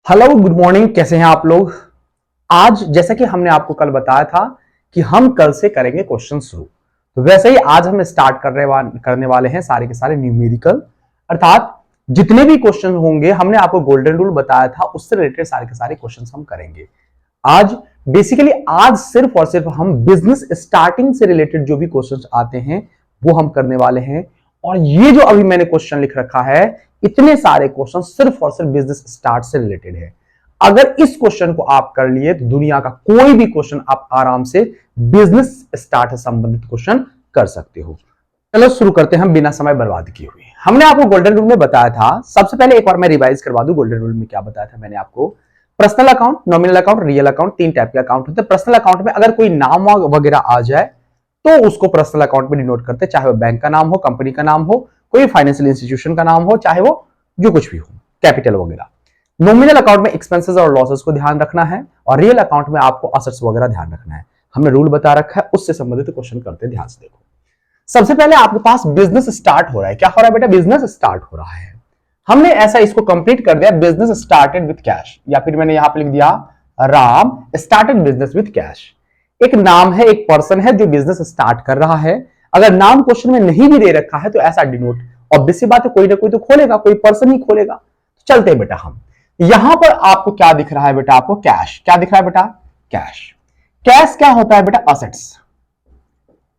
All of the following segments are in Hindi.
हेलो गुड मॉर्निंग, कैसे हैं आप लोग। आज जैसा कि हमने आपको कल बताया था कि हम कल से करेंगे क्वेश्चन शुरू, तो वैसे ही आज हम स्टार्ट करने वाले हैं सारे के सारे न्यूमेरिकल, अर्थात जितने भी क्वेश्चन होंगे हमने आपको गोल्डन रूल बताया था उससे रिलेटेड सारे के सारे क्वेश्चन हम करेंगे आज। बेसिकली आज सिर्फ और सिर्फ हम बिजनेस स्टार्टिंग से रिलेटेड जो भी क्वेश्चन आते हैं वो हम करने वाले हैं। और ये जो अभी मैंने क्वेश्चन लिख रखा है, इतने सारे क्वेश्चन सिर्फ और सिर्फ बिजनेस स्टार्ट से रिलेटेड है। अगर इस क्वेश्चन को आप कर लिए तो दुनिया का कोई भी क्वेश्चन आप आराम से बिजनेस स्टार्ट से संबंधित क्वेश्चन कर सकते हो। चलो शुरू करते हैं हम बिना समय बर्बाद किए हुए। हमने आपको गोल्डन रूल में बताया था, सबसे पहले एक बार मैं रिवाइज करवा दूं। गोल्डन रूल में क्या बताया था मैंने आपको? Personal account, nominal account, real account, तीन टाइप के अकाउंट होते हैं। पर्सनल अकाउंट में अगर कोई नाम वगैरह आ जाए तो उसको पर्सनल अकाउंट में डिनोट करते हैं, चाहे वो बैंक का नाम हो, कंपनी का नाम हो, कोई फाइनेंशियल इंस्टीट्यूशन का नाम हो, चाहे वो जो कुछ भी हो, कैपिटल वगैरह। नॉमिनल अकाउंट में एक्सपेंसेस और लॉसेस को ध्यान रखना है और रियल अकाउंट में आपको असेट्स वगैरह ध्यान रखना है। हमने रूल बता रखा है, उससे संबंधित क्वेश्चन करते हैं, ध्यान से देखो। सबसे पहले आपके पास बिजनेस स्टार्ट हो रहा है। क्या हो रहा है बेटा? बिजनेस स्टार्ट हो रहा है। हमने ऐसा इसको कंप्लीट कर दिया, बिजनेस स्टार्टेड विद कैश, या फिर मैंने यहां पे लिख दिया Ram started business with cash. एक नाम है, एक पर्सन है जो बिजनेस स्टार्ट कर रहा है। अगर नाम क्वेश्चन में नहीं भी दे रखा है तो ऐसा डिनोट, ऑब्वियस सी बात है, कोई ना कोई तो खोलेगा, कोई पर्सन ही खोलेगा। तो चलते हैं बेटा हम। यहां पर आपको क्या दिख रहा है बेटा? आपको कैश। क्या दिख रहा है बेटा? कैश। कैश क्या होता है बेटा? असेट्स।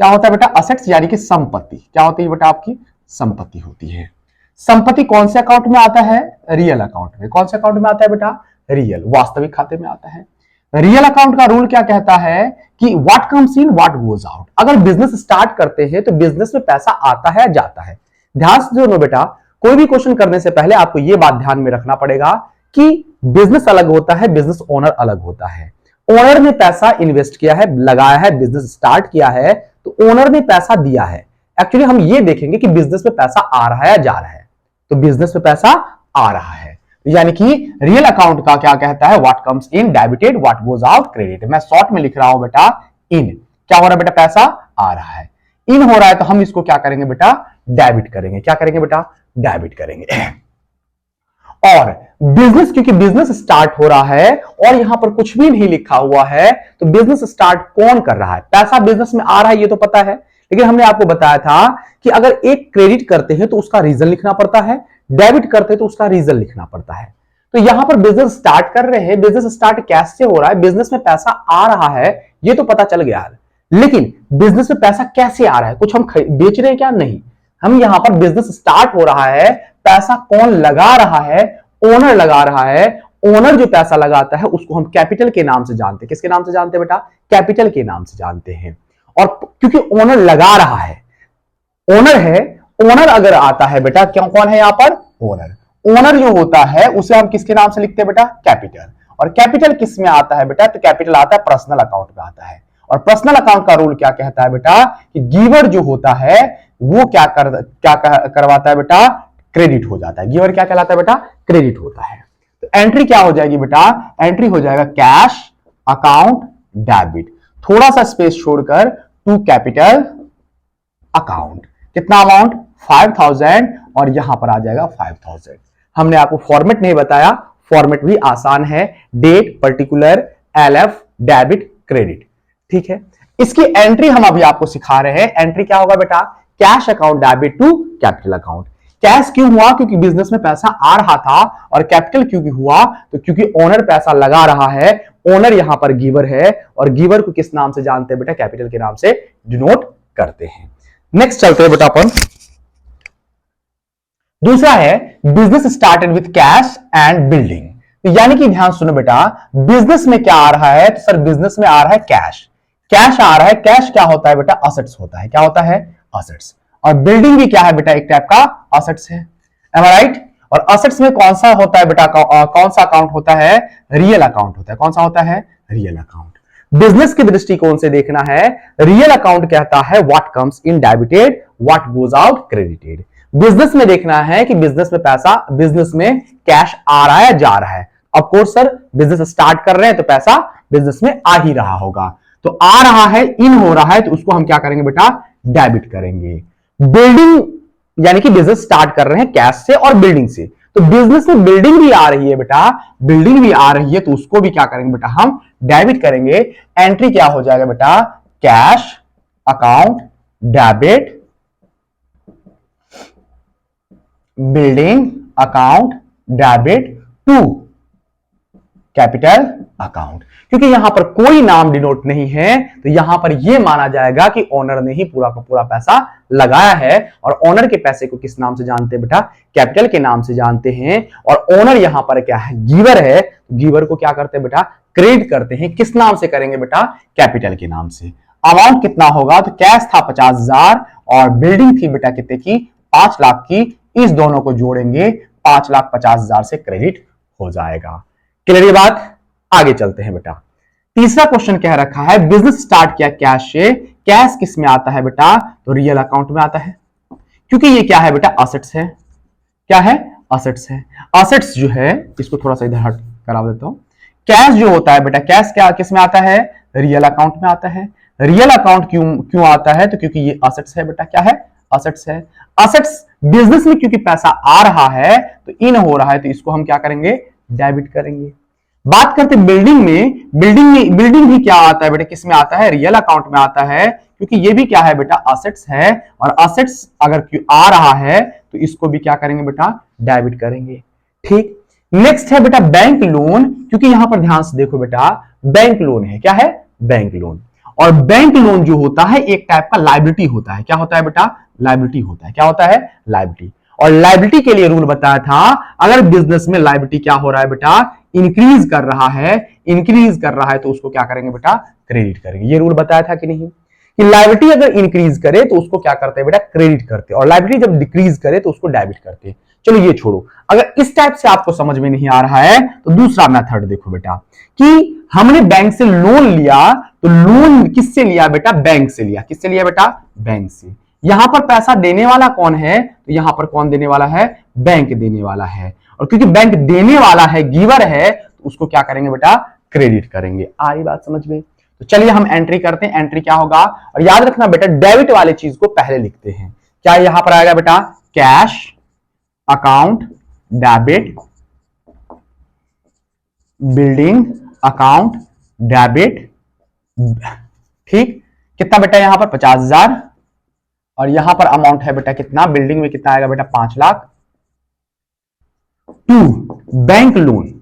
क्या होता है बेटा? असेट्स, यानी कि संपत्ति। क्या होती है बेटा? आपकी संपत्ति होती है। संपत्ति कौन से अकाउंट में आता है? रियल अकाउंट में। कौन से अकाउंट में आता है बेटा? रियल, वास्तविक खाते में आता है। रियल अकाउंट का रूल क्या कहता है कि what comes in what goes out. अगर बिजनेस स्टार्ट करते हैं तो बिजनेस में पैसा आता है जाता है। ध्यान से सुनो बेटा, कोई भी क्वेश्चन करने से पहले आपको यह बात ध्यान में रखना पड़ेगा कि बिजनेस अलग होता है, बिजनेस ओनर अलग होता है। ओनर ने पैसा इन्वेस्ट किया है, लगाया है, बिजनेस स्टार्ट किया है, तो ओनर ने पैसा दिया है। एक्चुअली हम ये देखेंगे कि बिजनेस में पैसा आ रहा है या जा रहा है, तो बिजनेस में पैसा आ रहा है, यानी कि रियल अकाउंट का क्या कहता है? What comes in debited, what goes out credit. मैं शॉर्ट में लिख रहा हूं बेटा इन। क्या हो रहा है बेटा? पैसा आ रहा है, इन हो रहा है, तो हम इसको क्या करेंगे बेटा? डेबिट करेंगे। क्या करेंगे बेटा? डेबिट करेंगे। और बिजनेस, क्योंकि बिजनेस स्टार्ट हो रहा है और यहां पर कुछ भी नहीं लिखा हुआ है, तो बिजनेस स्टार्ट कौन कर रहा है? पैसा बिजनेस में आ रहा है ये तो पता है, लेकिन हमने आपको बताया था कि अगर एक क्रेडिट करते हैं तो उसका रीजन लिखना पड़ता है, डेबिट करते हैं तो उसका रीजन लिखना पड़ता है। तो यहां पर बिजनेस स्टार्ट कर रहे हैं, बिजनेस स्टार्ट कैश से हो रहा है, बिजनेस में पैसा आ रहा है ये तो पता चल गया है, लेकिन बिजनेस में पैसा कैसे आ रहा है? कुछ हम बेच रहे हैं क्या? नहीं। हम यहां पर बिजनेस स्टार्ट हो रहा है, पैसा कौन लगा रहा है? ओनर लगा रहा है। ओनर जो पैसा लगाता है उसको हम कैपिटल के नाम से जानते हैं। किसके नाम से जानते हैं बेटा? कैपिटल के नाम से जानते हैं। और क्योंकि ओनर लगा रहा है, ओनर है, ओनर अगर आता है बेटा, क्यों, कौन है यहां पर? ओनर। ओनर जो होता है उसे हम किसके नाम से लिखते हैं बेटा? कैपिटल। और कैपिटल किस में आता है बेटा? तो कैपिटल आता है पर्सनल अकाउंट में आता है। और पर्सनल अकाउंट का रूल क्या कहता है बेटा? कि गिवर जो होता है वो क्या करवाता है बेटा? क्रेडिट हो जाता है। गिवर क्या कहलाता है बेटा? क्रेडिट होता है। तो एंट्री क्या हो जाएगी बेटा? एंट्री हो जाएगा कैश अकाउंट डेबिट, थोड़ा सा स्पेस छोड़कर टू कैपिटल अकाउंट। कितना अमाउंट? 5000, और यहां पर आ जाएगा 5000। हमने आपको फॉर्मेट नहीं बताया, फॉर्मेट भी आसान है, date, particular, LF, debit, credit. ठीक है, इसकी एंट्री हम अभी आपको सिखा रहे हैं। एंट्री क्या होगा बेटा? Cash account debit to capital account. Cash क्यों हुआ? क्योंकि बिजनेस में पैसा आ रहा था। और कैपिटल क्यों हुआ? तो क्योंकि ओनर पैसा लगा रहा है, ओनर यहां पर गिवर है, और गिवर को किस नाम से जानते हैं बेटा? कैपिटल के नाम से डिनोट करते हैं। नेक्स्ट चलते हैं बेटा अपन। दूसरा है business started with cash and building. तो यानी कि ध्यान सुनो बेटा, बिजनेस में क्या आ रहा है? तो सर बिजनेस में आ रहा है कैश। कैश आ रहा है। कैश क्या होता है बेटा? असेट्स होता है। क्या होता है? असेट्स। और बिल्डिंग भी क्या है बेटा? एक टाइप का असेट्स है। एम आई राइट? और असेट्स में कौन सा होता है बेटा? कौन सा अकाउंट होता है? रियल अकाउंट होता है। कौन सा होता है? Real account. बिजनेस के दृष्टिकोण से देखना है, रियल अकाउंट कहता है what comes in debited, what goes out credited. Business में देखना है कि बिजनेस में पैसा, बिजनेस में कैश आ रहा है जा रहा है। Of course sir, business start कर रहे हैं तो पैसा बिजनेस में आ ही रहा होगा। तो आ रहा है, इन हो रहा है, तो उसको हम क्या करेंगे बेटा? डेबिट करेंगे। बिल्डिंग, यानी कि बिजनेस स्टार्ट कर रहे हैं कैश से और बिल्डिंग से, तो बिजनेस में बिल्डिंग भी आ रही है बेटा, बिल्डिंग भी आ रही है, तो उसको भी क्या करेंगे बेटा, हम डेबिट करेंगे। एंट्री क्या हो जाएगा बेटा, cash account debit building account debit to capital account. क्योंकि यहां पर कोई नाम डिनोट नहीं है, तो यहां पर यह माना जाएगा कि ओनर ने ही पूरा का पूरा पैसा लगाया है। और ओनर के पैसे को किस नाम से जानते हैं बेटा, कैपिटल के नाम से जानते हैं। और ओनर यहां पर क्या है, गिवर है। गिवर को क्या करते हैं बेटा, क्रेडिट करते हैं। किस नाम से करेंगे बेटा, कैपिटल के नाम से। अमाउंट कितना होगा, तो कैश था 50,000 और बिल्डिंग थी बेटा कितने की, 5 लाख की। इस दोनों को जोड़ेंगे, 5,50,000 से क्रेडिट हो जाएगा। क्लियर ये बात। आगे चलते हैं बेटा। तीसरा क्वेश्चन कह रखा है, बिजनेस स्टार्ट किया कैश से। कैश किस में आता है बेटा, तो रियल अकाउंट में आता है। क्योंकि ये क्या है बेटा, असेट्स है। क्या है, असेट्स है। असेट्स जो है, इसको थोड़ा सा इधर हट करा देता हूं। कैश जो होता है बेटा, कैश क्या किस में आता है, रियल अकाउंट में आता है। रियल अकाउंट क्यों आता है, तो क्योंकि ये असेट्स है बेटा। क्या है, असेट्स है। असेट्स बिजनेस में क्योंकि पैसा आ रहा है, तो इन हो रहा है, तो इसको हम क्या करेंगे, डेबिट करेंगे। बात करते बिल्डिंग में। बिल्डिंग भी क्या आता है बेटा, किस में आता है, रियल अकाउंट में आता है। क्योंकि ये भी क्या है बेटा, असेट्स है। और असेट्स अगर क्यों आ रहा है, तो इसको भी क्या करेंगे बेटा, डेबिट करेंगे। ठीक। नेक्स्ट है बेटा बैंक लोन। क्योंकि यहां पर ध्यान से देखो बेटा, बैंक लोन है। क्या है, बैंक लोन। और बैंक लोन जो होता है एक टाइप का लायबिलिटी होता है। क्या होता है बेटा, लायबिलिटी होता है। क्या होता है, लायबिलिटी। और लायबिलिटी के लिए रूल बताया था, अगर बिजनेस में लायबिलिटी क्या हो रहा है बेटा, इंक्रीज कर रहा है, इंक्रीज कर रहा है, तो उसको क्या करेंगे बेटा, क्रेडिट करेंगे। ये रूल बताया था कि नहीं, कि लायबिलिटी अगर इंक्रीज करे तो उसको क्या करते हैं बेटा, क्रेडिट करते हैं। और लायबिलिटी जब डिक्रीज करे तो उसको डेबिट करते हैं। चलो ये छोड़ो। अगर इस टाइप से आपको समझ में नहीं आ रहा है, तो दूसरा मेथड देखो बेटा, कि हमने बैंक से लोन लिया, तो लोन किससे लिया बेटा, बैंक से लिया। किससे लिया बेटा, बैंक से। यहां पर पैसा देने वाला कौन है, तो यहां पर कौन देने वाला है, बैंक देने वाला है। और क्योंकि बैंक देने वाला है, गिवर है, तो उसको क्या करेंगे बेटा, क्रेडिट करेंगे। आ रही बात समझ में। तो चलिए हम एंट्री करते हैं। एंट्री क्या होगा, और याद रखना बेटा, डेबिट वाले चीज को पहले लिखते हैं। क्या यहां पर आएगा बेटा, cash account debit building account debit. ठीक। कितना बेटा, यहां पर 50,000। और यहां पर अमाउंट है बेटा कितना, बिल्डिंग में कितना आएगा बेटा, 5 lakh. To bank loan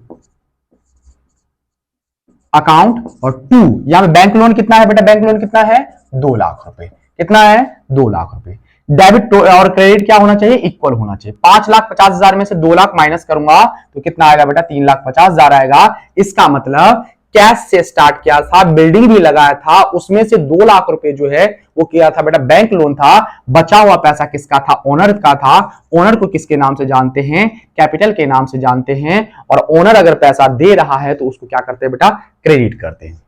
account. और टू यहां बैंक लोन कितना है बेटा, बैंक लोन कितना है, 2 लाख रुपए। कितना है, 2 लाख रुपए। डेबिट और क्रेडिट क्या होना चाहिए, इक्वल होना चाहिए। 5,50,000 में से 2 लाख माइनस करूंगा तो कितना आएगा बेटा, 3,50,000 आएगा। इसका मतलब कैश से स्टार्ट किया था, बिल्डिंग भी लगाया था, उसमें से 2 लाख रुपए जो है वो किया था बेटा, बैंक लोन था। बचा हुआ पैसा किसका था, ओनर का था। ओनर को किसके नाम से जानते हैं, कैपिटल के नाम से जानते हैं। और ओनर अगर पैसा दे रहा है तो उसको क्या करते हैं बेटा, क्रेडिट करते हैं,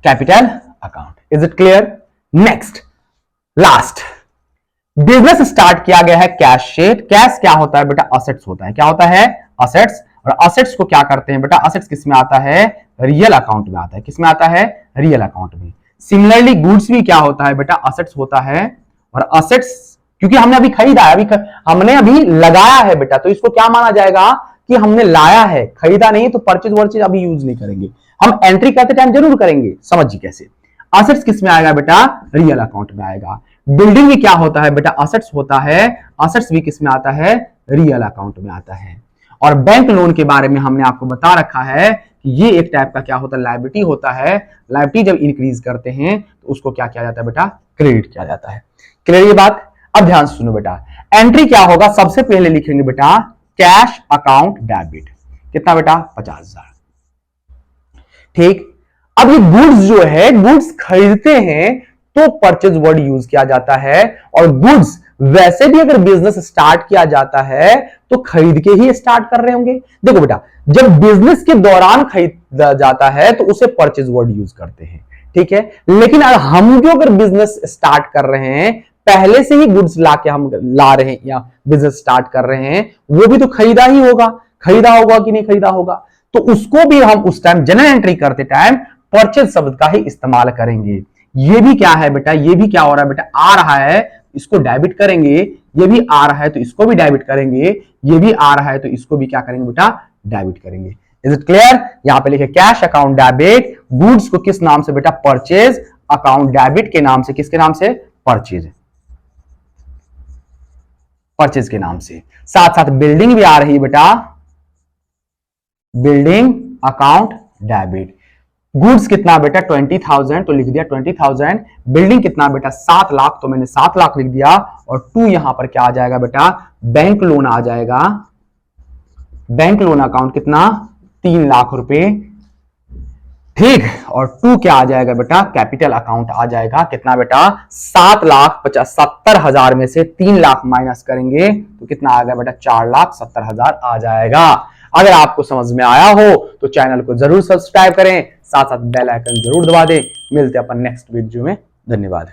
capital account. Is it clear. Next last, business start किया गया है कैश से। कैश क्या होता है बेटा, असेट्स होता है। क्या होता है, असेट्स। और असेट्स को क्या करते हैं बेटा, असेट्स किस में आता है, रियल अकाउंट में आता है। किस में आता है, रियल अकाउंट में। सिमिलरली गुड्स भी क्या होता है बेटा, असेट्स होता है। और असेट्स क्योंकि हमने अभी खरीदा है, हमने अभी लगाया है बेटा, तो इसको क्या माना जाएगा कि हमने लाया है, खरीदा नहीं। तो परचेज वर्चेज अभी यूज नहीं करेंगे, हम एंट्री करते टाइम जरूर करेंगे। समझिए कैसे। असेट्स किस में आएगा बेटा, रियल अकाउंट में आएगा। बिल्डिंग भी क्या होता है बेटा, असेट्स होता है। असेट्स भी किस में आता है, रियल अकाउंट में आता है। और बैंक लोन के बारे में हमने आपको बता रखा है कि ये एक टाइप का क्या होता है, लायबिलिटी होता है। लायबिलिटी जब इंक्रीज करते हैं तो उसको क्या किया जाता है बेटा, क्रेडिट किया जाता है। क्लियर ये बात। अब ध्यान से सुनो बेटा, एंट्री क्या होगा, सबसे पहले लिखेंगे बेटा कैश अकाउंट डेबिट। कितना बेटा, 50,000। ठीक। अब ये गुड्स जो है, गुड्स खरीदते हैं तो परचेज वर्ड यूज किया जाता है। और गुड्स वैसे भी अगर बिजनेस स्टार्ट किया जाता है तो खरीद के ही स्टार्ट कर रहे होंगे। देखो बेटा, जब बिजनेस के दौरान खरीदा जाता है तो उसे परचेज वर्ड यूज करते हैं। ठीक है। लेकिन हम जो अगर बिजनेस स्टार्ट कर रहे हैं, पहले से ही गुड्स लाके हम ला रहे हैं या बिजनेस स्टार्ट कर रहे हैं, वो भी तो खरीदा ही होगा। खरीदा होगा कि नहीं खरीदा होगा, तो उसको भी हम उस टाइम जनरल एंट्री करते टाइम परचेज शब्द का ही इस्तेमाल करेंगे। ये भी क्या है बेटा, ये भी क्या हो रहा है बेटा, आ रहा है, इसको डेबिट करेंगे। ये भी आ रहा है तो इसको भी डेबिट करेंगे। ये भी आ रहा है तो इसको भी क्या करेंगे बेटा, डेबिट करेंगे। Is it clear? यहां पे लिखे कैश अकाउंट डेबिट, गुड्स को किस नाम से बेटा, परचेज अकाउंट डेबिट के नाम से, किसके नाम से, परचेज, परचेज के नाम से। साथ साथ बिल्डिंग भी आ रही है बेटा, बिल्डिंग अकाउंट डेबिट। गुड्स कितना बेटा 20,000 तो लिख दिया 20,000, बिल्डिंग कितना बेटा 7 लाख तो मैंने 7 लाख लिख दिया, और 2 यहां पर क्या आ जाएगा बेटा, बैंक लोन आ जाएगा, बैंक लोन अकाउंट कितना 3 लाख रुपए, ठीक। और 2 क्या आ जाएगा बेटा, कैपिटल अकाउंट आ जाएगा, कितना बेटा 7,70,000 में से 3 लाख माइनस करेंगे तो कितना आ गया बेटा 4,70,000 आ जाएगा। अगर आपको समझ में आया हो तो चैनल को जरूर सब्सक्राइब करें, साथ साथ बेल आइकन जरूर दबा दें। मिलते हैं अपन नेक्स्ट वीडियो में, धन्यवाद।